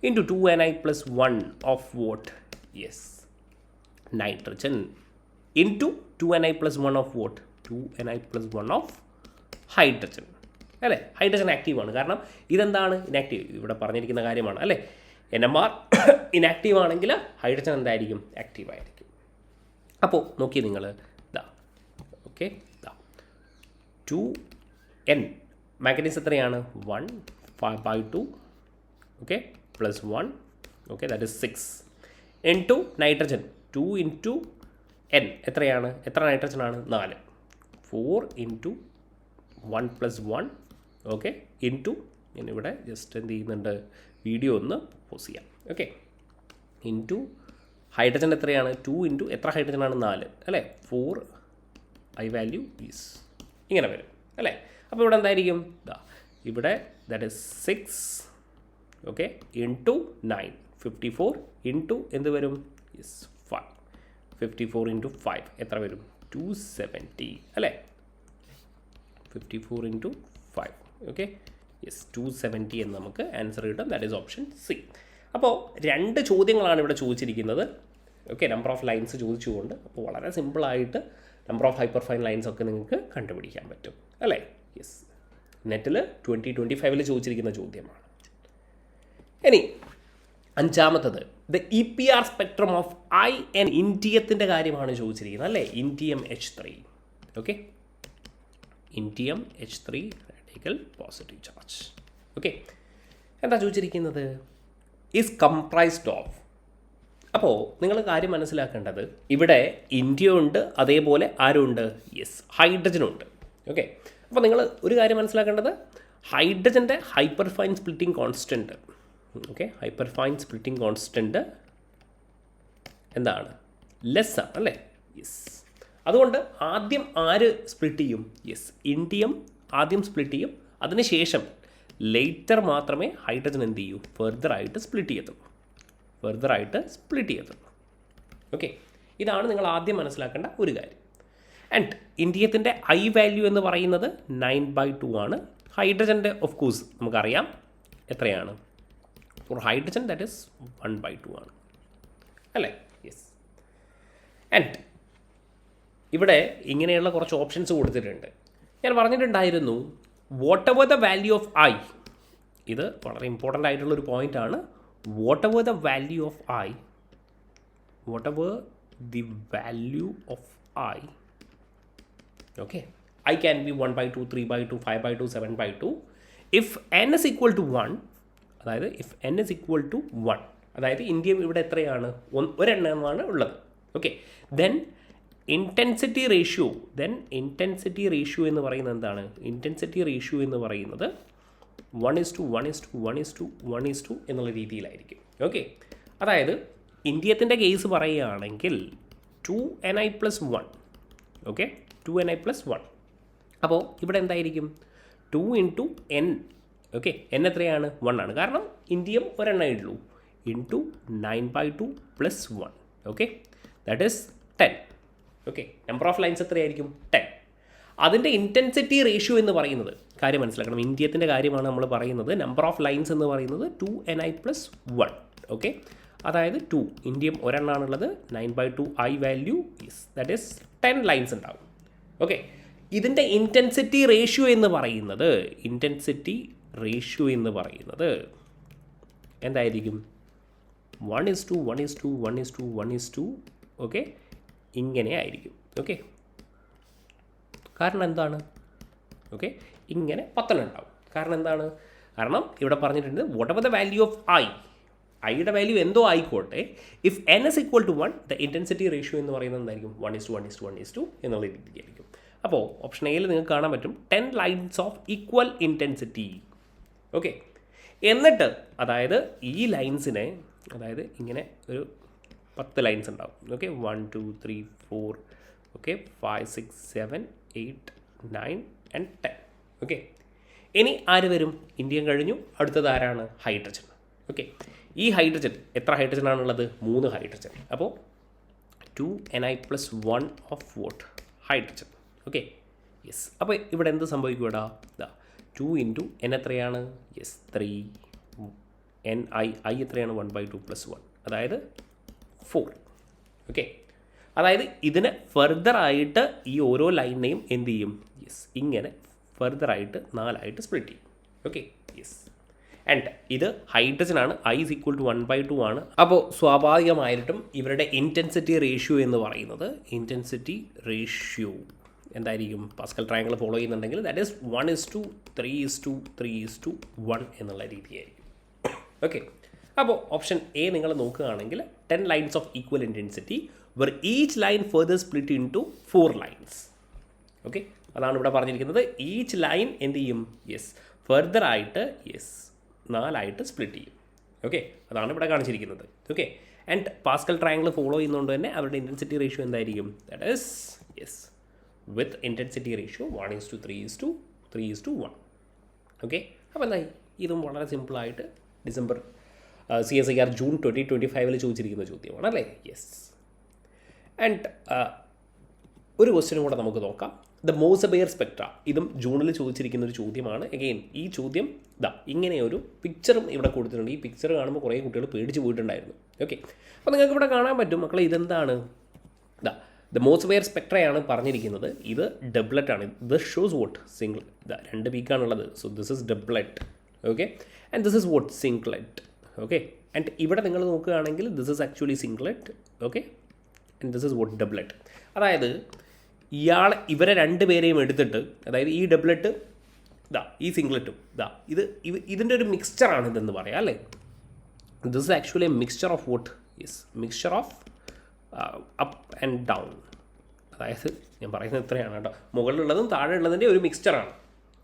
into 2Ni + 1 of what? Yes nitrogen. Into 2Ni + 1 of what? 2Ni + 1 of hydrogen അല്ലേ. ഹൈഡ്രജൻ ആക്റ്റീവാണ്, കാരണം ഇതെന്താണ്? ഇനാക്റ്റീവ്. ഇവിടെ പറഞ്ഞിരിക്കുന്ന കാര്യമാണ് അല്ലേ. NMR ഇനാക്റ്റീവ് ആണെങ്കിൽ ഹൈഡ്രജൻ എന്തായിരിക്കും? ആക്റ്റീവ് ആയിരിക്കും. അപ്പോൾ നോക്കി നിങ്ങൾ ഓക്കെ 2N മാംഗനീസ് എത്രയാണ്? 1 5/2 okay +1 okay that is 6 into nitrogen 2 into N എത്രയാണ്? എത്ര നൈട്രജൻ ആണ്? 4. 4 ഇൻറ്റു 1 + 1 ഓക്കെ ഇൻറ്റു ഞാനിവിടെ ജസ്റ്റ് എന്ത് ചെയ്യുന്നുണ്ട്? വീഡിയോ ഒന്ന് പോസ് ചെയ്യാം. ഓക്കെ, ഇൻറ്റു ഹൈഡ്രജൻ എത്രയാണ്? 2 ഇൻറ്റു എത്ര ഹൈഡ്രജനാണ്? 4 അല്ലേ. 4 ഐ വാല്യൂ ഈസ് ഇങ്ങനെ വരും അല്ലേ. അപ്പോൾ ഇവിടെ എന്തായിരിക്കും? ഇവിടെ that is 6 okay into 9 54 into എന്ത് വരും? യെസ് 5. 54 ഇൻറ്റു 5 എത്ര വരും? 270 അല്ലേ. 54 ഇൻറ്റു 5 ഓക്കെ യെസ് 270 എന്ന് നമുക്ക് ആൻസർ കിട്ടും. That is option C. അപ്പോൾ 2 ചോദ്യങ്ങളാണ് ഇവിടെ ചോദിച്ചിരിക്കുന്നത്. ഓക്കെ, നമ്പർ ഓഫ് ലൈൻസ് ചോദിച്ചുകൊണ്ട്. അപ്പോൾ വളരെ സിമ്പിളായിട്ട് number of hyper fine lines ഒക്കെ നിങ്ങൾക്ക് കണ്ടുപിടിക്കാൻ പറ്റും അല്ലേ. യെസ്, നെറ്റിൽ 2025 ചോദിച്ചിരിക്കുന്ന ചോദ്യമാണ്. ഇനി 5-മത്തത് the EPR spectrum of IN ഇൻഡിയത്തിൻ്റെ കാര്യമാണ് ചോദിച്ചിരിക്കുന്നത് അല്ലേ. Indium H3 okay, indium H3 radical positive charge. Okay, എന്താ ചോദിച്ചിരിക്കുന്നത്? Is comprised of. അപ്പോൾ നിങ്ങൾ കാര്യം മനസ്സിലാക്കേണ്ടത് ഇവിടെ ഇന്ത്യ ഉണ്ട്, അതേപോലെ ആരുണ്ട്? യെസ് ഹൈഡ്രജനുണ്ട്. ഓക്കെ, അപ്പോൾ നിങ്ങൾ ഒരു കാര്യം മനസ്സിലാക്കേണ്ടത് ഹൈഡ്രജൻ്റെ hyperfine splitting constant okay hyperfine splitting constant എന്താണ്? ലെസ് ആണ് അല്ലേ. യെസ്, അതുകൊണ്ട് ആദ്യം ആര് സ്പ്ലിറ്റ് ചെയ്യും? യെസ് ഇൻഡിയം ആദ്യം സ്പ്ലിറ്റ് ചെയ്യും, അതിനുശേഷം ലേറ്റർ മാത്രമേ ഹൈഡ്രജൻ എന്ത് ചെയ്യൂ? ഫെർദറായിട്ട് സ്പ്ലിറ്റ് ചെയ്യത്തുള്ളൂ. ഓക്കെ, ഇതാണ് നിങ്ങൾ ആദ്യം മനസ്സിലാക്കേണ്ട ഒരു കാര്യം. ആൻഡ് ഇൻഡിയത്തിൻ്റെ ഐ വാല്യൂ എന്ന് പറയുന്നത് 9/2 ആണ്. ഹൈഡ്രജൻ്റെ ഓഫ് കോഴ്സ് നമുക്കറിയാം എത്രയാണ്? ഫോർ ഹൈഡ്രജൻ ദാറ്റ് ഈസ് 1/2 ആണ് അല്ലേ. യെസ്, ആൻഡ് ഇവിടെ ഇങ്ങനെയുള്ള കുറച്ച് ഓപ്ഷൻസ് കൊടുത്തിട്ടുണ്ട്. ഞാൻ പറഞ്ഞിട്ടുണ്ടായിരുന്നു what ever the value of I, ഇത് വളരെ ഇമ്പോർട്ടൻ്റ് ആയിട്ടുള്ളൊരു പോയിൻ്റാണ്. What ever the value of I okay, I can be 1/2 3/2 5/2 7/2 if n is equal to 1, അതായത് if n is equal to 1, അതായത് ഇന്ത്യ ഇവിടെ എത്രയാണ്? ഒരെണ്ണമാണ് ഉള്ളത്. ഓക്കെ, ദെൻ ഇൻറ്റൻസിറ്റി റേഷ്യോ എന്ന് പറയുന്നത് എന്താണ്? ഇൻറ്റൻസിറ്റി റേഷ്യോ എന്ന് പറയുന്നത് 1:1:1:1 എന്നുള്ള രീതിയിലായിരിക്കും. ഓക്കെ, അതായത് ഇന്ത്യത്തിൻ്റെ കേസ് പറയുകയാണെങ്കിൽ 2Ni + 1 ഓക്കെ 2Ni + 1. അപ്പോൾ ഇവിടെ എന്തായിരിക്കും? 2 × n ഓക്കെ n എത്രയാണ്? 1 ആണ്. കാരണം ഇന്ത്യം ഒരെണ്ണേ ഉള്ളൂ into 9/2 plus 1. Okay, that is 10. Okay, number of lines എത്രയായിരിക്കും? 10. അതിൻ്റെ ഇൻറ്റൻസിറ്റി റേഷ്യോ എന്ന് പറയുന്നത് കാര്യം മനസ്സിലാക്കണം. ഇന്ത്യത്തിൻ്റെ കാര്യമാണ് നമ്മൾ പറയുന്നത്. നമ്പർ ഓഫ് ലൈൻസ് എന്ന് പറയുന്നത് 2ni+1. ഓക്കെ, അതായത് 2 ഇന്ത്യം ഒരെണ്ണാണുള്ളത്, 9/2 i value is that is 10 lines ഉണ്ടാവും. ഓക്കെ, ഇതിൻ്റെ ഇൻറ്റൻസിറ്റി റേഷ്യോ എന്ന് പറയുന്നത് എന്തായിരിക്കും? 1:1:1:1:1. ഓക്കെ, ഇങ്ങനെ ആയിരിക്കും. ഓക്കെ, കാരണം എന്താണ്? ഓക്കെ, ഇങ്ങനെ 10 ഉണ്ടാവും. കാരണം എന്താണ്? കാരണം ഇവിടെ പറഞ്ഞിട്ടുണ്ട് what ever the value of ഐയുടെ വാല്യൂ എന്തോ ആയിക്കോട്ടെ, if n is equal to 1 the intensity ratio എന്ന് പറയുന്നത് എന്തായിരിക്കും? 1:1:1:1 എന്നുള്ള രീതിയായിരിക്കും. അപ്പോൾ ഓപ്ഷൻ എയിൽ നിങ്ങൾക്ക് കാണാൻ പറ്റും 10 lines of equal intensity. Okay, എന്നിട്ട് അതായത് ഈ ലൈൻസിനെ അതായത് ഇങ്ങനെ ഒരു 10 ലൈൻസ് ഉണ്ടാവും. Okay, 1 2 3 4 okay 5 6 7 8 9 and 10. ഓക്കെ, ഇനി ആര് വരും? ഇന്ത്യൻ കഴിഞ്ഞു. അടുത്തത് ആരാണ്? ഹൈഡ്രജൻ. ഓക്കെ, ഈ ഹൈഡ്രജൻ എത്ര ഹൈഡ്രജൻ ആണുള്ളത്? 3 ഹൈഡ്രജൻ. അപ്പോൾ 2ni+1 of vote hydrogen. Okay, yes. അപ്പോൾ ഇവിടെ എന്ത് സംഭവിക്കും? ഇവിടെ 2 ഇൻറ്റു n എത്രയാണ്? യെസ് 3 i എത്രയാണ്? 1/2 + 1 അതായത് 4. ഓക്കെ, അതായത് ഇതിന് ഫർദറായിട്ട് ഈ ഓരോ ലൈനിനെയും എന്ത് ചെയ്യും? യെസ്, ഇങ്ങനെ ഫർദറായിട്ട് 4 സ്പ്ലിറ്റ് ചെയ്യും. Okay, yes. ആൻഡ് ഇത് ഹൈഡ്രജനാണ്. i is equal to 1/2 ആണ്. അപ്പോൾ സ്വാഭാവികമായിട്ടും ഇവരുടെ ഇൻറ്റൻസിറ്റി റേഷ്യോ എന്ന് പറയുന്നത് എന്തായിരിക്കും? പാസ്കൽ ട്രയാങ്കിൾ ഫോളോ ചെയ്യുന്നുണ്ടെങ്കിൽ ദാറ്റ് ഈസ് 1:3:3:1 എന്നുള്ള രീതിയായിരിക്കും. ഓക്കെ, അപ്പോൾ ഓപ്ഷൻ എ നിങ്ങൾ നോക്കുകയാണെങ്കിൽ 10 lines of equal intensity where each line further split into 4 lines. Okay, അതാണ് ഇവിടെ പറഞ്ഞിരിക്കുന്നത്. ഈച്ച് ലൈൻ എന്ത് ചെയ്യും? യെസ്, ഫർദറായിട്ട് 4 സ്പ്ലിറ്റ് ചെയ്യും. ഓക്കെ, അതാണ് ഇവിടെ കാണിച്ചിരിക്കുന്നത്. Okay, and Pascal triangle follow ചെയ്യുന്നതുകൊണ്ട് തന്നെ അവരുടെ ഇൻറ്റൻസിറ്റി റേഷ്യോ എന്തായിരിക്കും? That is yes with intensity ratio 1:3:3:1. Okay, അപ്പോൾ എന്തായി? ഇതും വളരെ സിമ്പിളായിട്ട് ഡിസംബർ CSIR ജൂൺ 2025 ചോദിച്ചിരിക്കുന്ന ചോദ്യമാണ് അല്ലേ? യെസ്. ആൻഡ് ഒരു ക്വസ്റ്റ്യനും കൂടെ നമുക്ക് നോക്കാം. ദ മോസബെയർ സ്പെക്ട്ര, ഇതും ജൂണിൽ ചോദിച്ചിരിക്കുന്ന ഒരു ചോദ്യമാണ്. അഗെയിൻ ഈ ചോദ്യം ഇങ്ങനെ ഒരു പിക്ചറും ഇവിടെ കൊടുത്തിട്ടുണ്ട്. ഈ പിക്ചർ കാണുമ്പോൾ കുറേ കുട്ടികൾ പേടിച്ച് പോയിട്ടുണ്ടായിരുന്നു. ഓക്കെ, അപ്പോൾ നിങ്ങൾക്ക് ഇവിടെ കാണാൻ പറ്റും മക്കളെ, ഇതെന്താണ്? ദ മോസബെയർ സ്പെക്ട്രയാണ് പറഞ്ഞിരിക്കുന്നത്. ഇത് ഡബ്ലറ്റ് ആണ്. This shows what single. 2 പീക്കാണുള്ളത്. So this is doublet. Okay, and this is what singlet. Okay, and ഇവിടെ നിങ്ങൾ നോക്കുകയാണെങ്കിൽ this is actually singlet. Okay, and this is what doublet. അതായത് ഇവരെ 2 പേരെയും എടുത്തിട്ട്, അതായത് ഈ ഡബ്ലറ്റ് ഈ സിംഗ്ലെറ്റും ഇതിൻ്റെ ഒരു മിക്സ്ചറാണ് ഇതെന്ന് പറയാം അല്ലേ? This is actually A mixture of what? Yes, mixture of up and down. അതായത് ഞാൻ പറയുന്നത് ഇത്രയാണ് കേട്ടോ, മുകളിലുള്ളതും താഴെ ഉള്ളതിൻ്റെ ഒരു മിക്സ്ചറാണ്.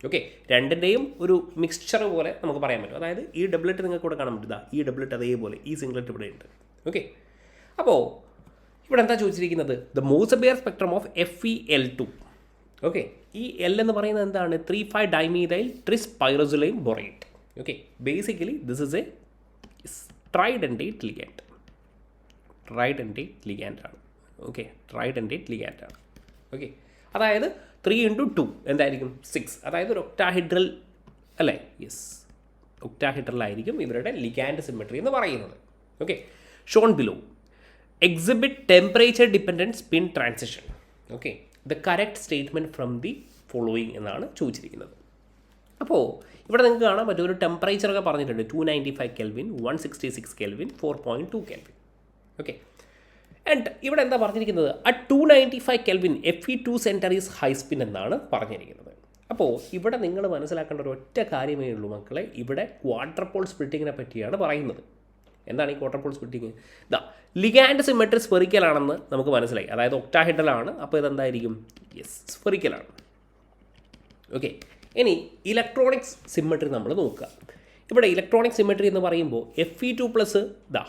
ഓക്കെ, രണ്ടിൻ്റെയും ഒരു മിക്സ്ചർ പോലെ നമുക്ക് പറയാൻ പറ്റും. അതായത് ഈ ഡബ്ലറ്റ് നിങ്ങൾക്ക് ഇവിടെ കാണാൻ പറ്റും. ഈ ഡബ്ലറ്റ് അതേപോലെ ഈ സിംഗ്ലെറ്റ് ഇവിടെ ഉണ്ട്. ഓക്കെ, അപ്പോൾ ഇവിടെ എന്താ ചോദിച്ചിരിക്കുന്നത്? The Mossbauer spectrum of FeL2. Okay, ഈ L എന്ന് പറയുന്നത് എന്താണ്? 3,5-dimethyl tris-pyroxylane borate. Okay, basically this is a tridentate ligand ആണ്. ഓക്കെ, ട്രൈഡൻറ്റേറ്റ് ലിഗാൻഡ് ആണ്. ഓക്കെ, അതായത് 3 × 2 എന്തായിരിക്കും? 6. അതായത് ഒരു ഒക്ടാഹെഡ്രൽ അല്ലേ? യെസ്, ഒക്ടാഹെഡ്രലായിരിക്കും ഇവരുടെ ലിഗാൻഡ് സിമെട്രി എന്ന് പറയുന്നത്. Okay, Sean below exhibit temperature dependent spin transition. Okay, the correct statement from the following എന്നാണ് ചോദിച്ചിരിക്കുന്നത്. അപ്പോൾ ഇവിടെ നിങ്ങൾക്ക് കാണാൻ പറ്റും ഒരു ടെമ്പറേച്ചറൊക്കെ പറഞ്ഞിട്ടുണ്ട്. 295 Kelvin, 166 Kelvin, 4.2 Kelvin. Okay, and ഇവിടെ എന്താ പറഞ്ഞിരിക്കുന്നത്? At 295 Kelvin Fe2 centre is high spin എന്നാണ് പറഞ്ഞിരിക്കുന്നത്. അപ്പോൾ ഇവിടെ നിങ്ങൾ മനസ്സിലാക്കേണ്ട ഒരു ഒറ്റ കാര്യമേ ഉള്ളൂ മക്കളെ, ഇവിടെ ക്വാഡ്രപ്പോൾ സ്പ്ലിറ്റിങ്ങിനെ പറ്റിയാണ് പറയുന്നത്. എന്താണ് ഈ ക്വാഡ്രപ്പോൾ സ്പ്ലിറ്റിങ്? ലിഗാൻഡ് സിമെട്രി സ്ഫെറിക്കലാണെന്ന് നമുക്ക് മനസ്സിലായി. അതായത് ഒക്ടാഹെഡ്രലാണ്. അപ്പോൾ ഇതെന്തായിരിക്കും? യെസ്, സ്ഫെറിക്കലാണ്. ഓക്കെ, ഇനി ഇലക്ട്രോണിക്സ് സിമെട്രി നമ്മൾ നോക്കുക. ഇവിടെ ഇലക്ട്രോണിക് സിമെട്രി എന്ന് പറയുമ്പോൾ Fe2+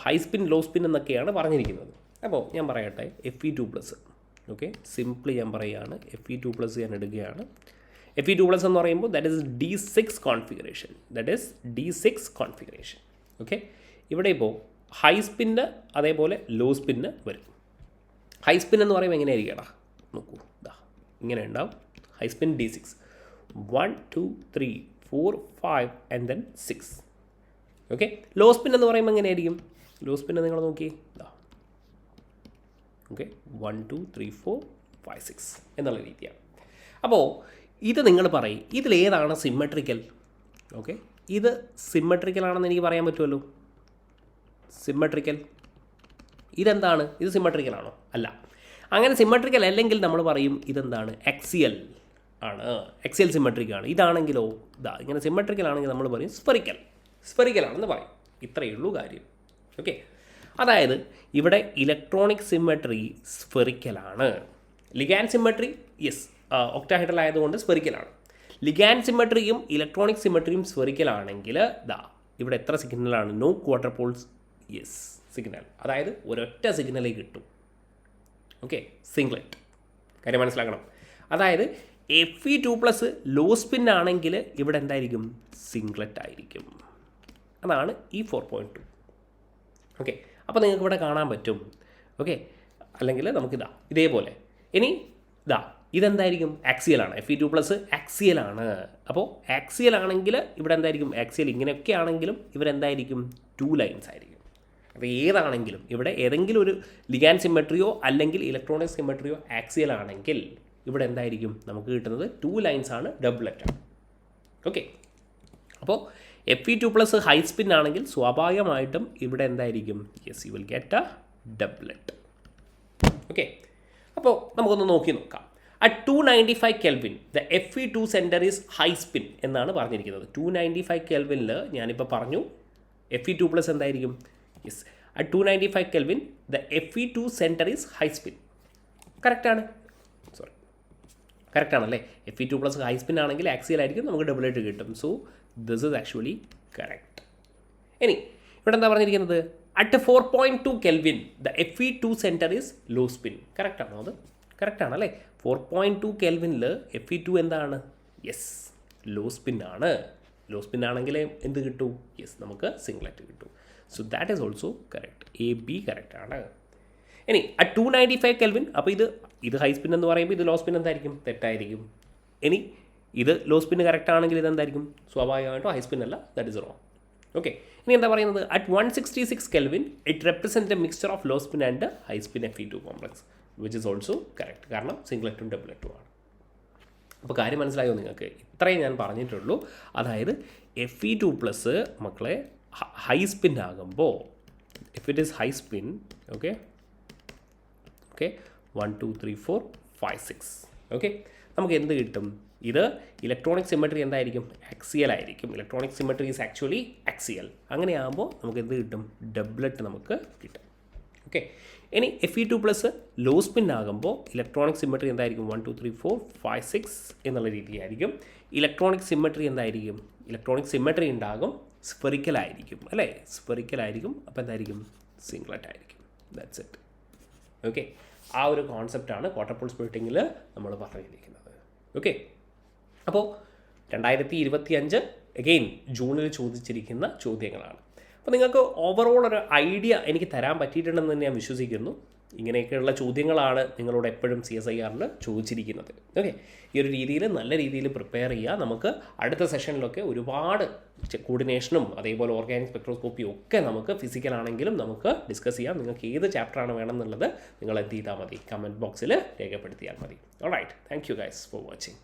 ഹൈ സ്പിൻ ലോ സ്പിൻ എന്നൊക്കെയാണ് പറഞ്ഞിരിക്കുന്നത്. അപ്പോൾ ഞാൻ പറയട്ടെ, Fe2+. ഓക്കെ, സിംപ്ലി ഞാൻ പറയുകയാണ്, Fe2+ ഞാൻ എടുക്കുകയാണ്. Fe2+ എന്ന് പറയുമ്പോൾ that is D6 configuration. Okay, ഇവിടെ ഇപ്പോൾ ഹൈ സ്പിന്ന് അതേപോലെ ലോ സ്പിന്ന് വരും. ഹൈ സ്പിൻ എന്ന് പറയുമ്പോൾ എങ്ങനെയായിരിക്കണം, നോക്കൂ, ഇതാ ഇങ്ങനെ ഉണ്ടാവും. High spin D6, 1 2 3 4 5 and then 6. Okay, low spin എന്ന് പറയുമ്പോൾ എങ്ങനെയായിരിക്കും, ലോ സ്പിന്ന് നിങ്ങൾ നോക്കി, ഇതാ ഓക്കെ 1 2 3 4 5 6 എന്നുള്ള രീതിയാണ്. അപ്പോൾ ഇത് നിങ്ങൾ പറയും ഇതിലേതാണ് സിമ്മട്രിക്കൽ. ഓക്കെ, ഇത് സിമ്മട്രിക്കൽ ആണെന്ന് എനിക്ക് പറയാൻ പറ്റുമല്ലോ. സിമ്മട്രിക്കൽ ഇതെന്താണ്, ഇത് സിമ്മട്രിക്കൽ ആണോ? അല്ല. അങ്ങനെ സിമ്മട്രിക്കൽ അല്ലെങ്കിൽ നമ്മൾ പറയും ഇതെന്താണ്, എക്സിയൽ ആണ്, എക്സിയൽ സിമ്മട്രിക് ആണ്. ഇതാണെങ്കിലോ ഇതാ ഇങ്ങനെ സിമ്മട്രിക്കൽ ആണെങ്കിൽ നമ്മൾ പറയും സ്ഫെറിക്കൽ ആണെന്ന് പറയും. ഇത്രയേ ഉള്ളൂ കാര്യം. ഓക്കെ, അതായത് ഇവിടെ ഇലക്ട്രോണിക് സിമ്മട്രി സ്ഫെറിക്കലാണ്. ലിഗാൻഡ് സിമ്മട്രി യെസ് ഒക്ടാഹെഡ്രൽ ആയതുകൊണ്ട് സ്ഫെറിക്കലാണ്. ലിഗാൻഡ് സിമ്മട്രിയും ഇലക്ട്രോണിക് സിമ്മട്രിയും സ്ഫെറിക്കൽ ആണെങ്കിൽ ദാ ഇവിടെ എത്ര സിഗ്നലാണ്, no quadrupoles, yes signal, അതായത് ഒരൊറ്റ സിഗ്നലേ കിട്ടും. Okay, singlet. കാര്യം മനസ്സിലാക്കണം. അതായത് Fe2+ ലോ സ്പിൻ ആണെങ്കിൽ ഇവിടെ എന്തായിരിക്കും, സിംഗ്ലറ്റ് ആയിരിക്കും. അതാണ് ഈ 4.2. ഓക്കെ, അപ്പോൾ നിങ്ങൾക്ക് ഇവിടെ കാണാൻ പറ്റും. ഓക്കെ, അല്ലെങ്കിൽ നമുക്കിതാ ഇതേപോലെ ഇനി ഇതാ ഇതെന്തായിരിക്കും, ആക്സിയലാണ്. Fe2+ ആക്സിയലാണ്. അപ്പോൾ ആക്സിയൽ ആണെങ്കിൽ ഇവിടെ എന്തായിരിക്കും, ആക്സിയൽ ഇങ്ങനെയൊക്കെ ആണെങ്കിലും ഇവരെന്തായിരിക്കും, 2 ലൈൻസ് ആയിരിക്കും. അപ്പോൾ ഏതാണെങ്കിലും ഇവിടെ ഏതെങ്കിലും ഒരു ലിഗാൻഡ് സിമ്മട്രിയോ അല്ലെങ്കിൽ ഇലക്ട്രോണിക് സിമ്മട്രിയോ ആക്സിയൽ ആണെങ്കിൽ ഇവിടെ എന്തായിരിക്കും നമുക്ക് കിട്ടുന്നത്, 2 ലൈൻസ് ആണ്, ഡബ്ലറ്റാണ്. ഓക്കെ, അപ്പോൾ Fe2+ ഹൈ സ്പിൻ ആണെങ്കിൽ സ്വാഭാവികമായിട്ടും ഇവിടെ എന്തായിരിക്കും, yes you will get a doublet. Okay, അപ്പോൾ നമുക്കൊന്ന് നോക്കാം. At 295 Kelvin the Fe2 centre is high spin എന്നാണ് പറഞ്ഞിരിക്കുന്നത്. 295 Kelvinൽ ഞാനിപ്പോൾ പറഞ്ഞു Fe2+ എന്തായിരിക്കും, yes at 295 Kelvin the Fe2 centre is high spin. കറക്റ്റാണ്, സോറി കറക്റ്റാണല്ലേ. Fe2+ ഹൈ സ്പിൻ ആണെങ്കിൽ ആക്സിയൽ ആയിരിക്കും, നമുക്ക് ഡബിളായിട്ട് കിട്ടും. So this is actually correct. ഇനി ഇവിടെ എന്താ പറഞ്ഞിരിക്കുന്നത്, at 4.2 Kelvin the Fe2 centre is law spin. കറക്റ്റാണോ? അത് കറക്റ്റാണല്ലേ. 4.2 Kelvinൽ Fe2 എന്താണ്, യെസ് ലോ സ്പിൻ ആണ്. ലോ സ്പിൻ ആണെങ്കിൽ എന്ത് കിട്ടും, യെസ് നമുക്ക് സിംഗ്ലറ്റ് കിട്ടും. So that is also correct. AB correct ആണ്. ഇനി അറ്റ് 295 Kelvin, അപ്പോൾ ഇത് ഹൈ സ്പിൻ എന്ന് പറയുമ്പോൾ ഇത് ലോ സ്പിൻ എന്തായിരിക്കും, തെറ്റായിരിക്കും. ഇനി ഇത് ലോ സ്പിൻ കറക്റ്റ് ആണെങ്കിൽ ഇതെന്തായിരിക്കും, സ്വാഭാവികമായിട്ടും ഹൈ സ്പിൻ അല്ല, ദാറ്റ് ഇസ് റോങ്. ഓക്കെ, ഇനി എന്താ പറയുന്നത്, at 166 Kelvin it represent a mixture of low spin and high spin Fe2 complex which is also correct. കാരണം സിംഗ്ലറ്റും ഡബ്ലറ്റും ആണ്. അപ്പോൾ കാര്യം മനസ്സിലായോ നിങ്ങൾക്ക്? ഇത്രയും ഞാൻ പറഞ്ഞിട്ടുള്ളൂ. അതായത് Fe2+ മക്കളെ ഹൈ സ്പിൻ ആകുമ്പോൾ, if it is high spin, okay 1 2 3 4 5 6. Okay, നമുക്ക് എന്ത് കിട്ടും, ഇത് ഇലക്ട്രോണിക് സിമ്മട്രി എന്തായിരിക്കും, ആക്സിയൽ ആയിരിക്കും. Electronic symmetry is actually axial. അങ്ങനെയാകുമ്പോൾ നമുക്ക് എന്ത് കിട്ടും, ഡബ്ലറ്റ് നമുക്ക് കിട്ടും. ഓക്കെ, ഇനി Fe2+ ലോ സ്പിൻ ആകുമ്പോൾ ഇലക്ട്രോണിക് സിമ്മട്രി എന്തായിരിക്കും, 1 2 3 4 5 6 എന്നുള്ള രീതിയായിരിക്കും. ഇലക്ട്രോണിക് സിമ്മട്രി എന്തായിരിക്കും, ഇലക്ട്രോണിക് സിമ്മട്രി ഉണ്ടാകും, സ്ഫെറിക്കൽ ആയിരിക്കും അല്ലേ, സ്ഫെറിക്കൽ ആയിരിക്കും. അപ്പോൾ എന്തായിരിക്കും, സിംഗ്ലറ്റ് ആയിരിക്കും. That's it. ഓക്കെ, ആ ഒരു കോൺസെപ്റ്റാണ് ക്വാർട്ടർ പോൾ സ്പ്ലിറ്റിങ്ങിൽ നമ്മൾ പറഞ്ഞിരിക്കുന്നത്. ഓക്കെ, അപ്പോൾ 2025 അഗെയിൻ ജൂണിൽ ചോദിച്ചിരിക്കുന്ന ചോദ്യങ്ങളാണ്. അപ്പോൾ നിങ്ങൾക്ക് ഓവറോൾ ഒരു ഐഡിയ എനിക്ക് തരാൻ പറ്റിയിട്ടുണ്ടെന്ന് തന്നെ ഞാൻ വിശ്വസിക്കുന്നു. ഇങ്ങനെയൊക്കെയുള്ള ചോദ്യങ്ങളാണ് നിങ്ങളോട് എപ്പോഴും CSIRൽ ചോദിച്ചിരിക്കുന്നത്. ഓക്കെ, ഈ ഒരു രീതിയിൽ നല്ല രീതിയിൽ പ്രിപ്പയർ ചെയ്യുക. നമുക്ക് അടുത്ത സെഷനിലൊക്കെ ഒരുപാട് കോർഡിനേഷനും അതേപോലെ ഓർഗാനിക് സ്പെക്ട്രോസ്കോപ്പിയും ഒക്കെ നമുക്ക് ഫിസിക്കലാണെങ്കിലും നമുക്ക് ഡിസ്കസ് ചെയ്യാം. നിങ്ങൾക്ക് ഏത് ചാപ്റ്ററാണ് വേണമെന്നുള്ളത് നിങ്ങൾ എന്ത് ചെയ്താൽ മതി, കമൻറ്റ് ബോക്സിൽ രേഖപ്പെടുത്തിയാൽ മതി. Alright, thank you guys for watching.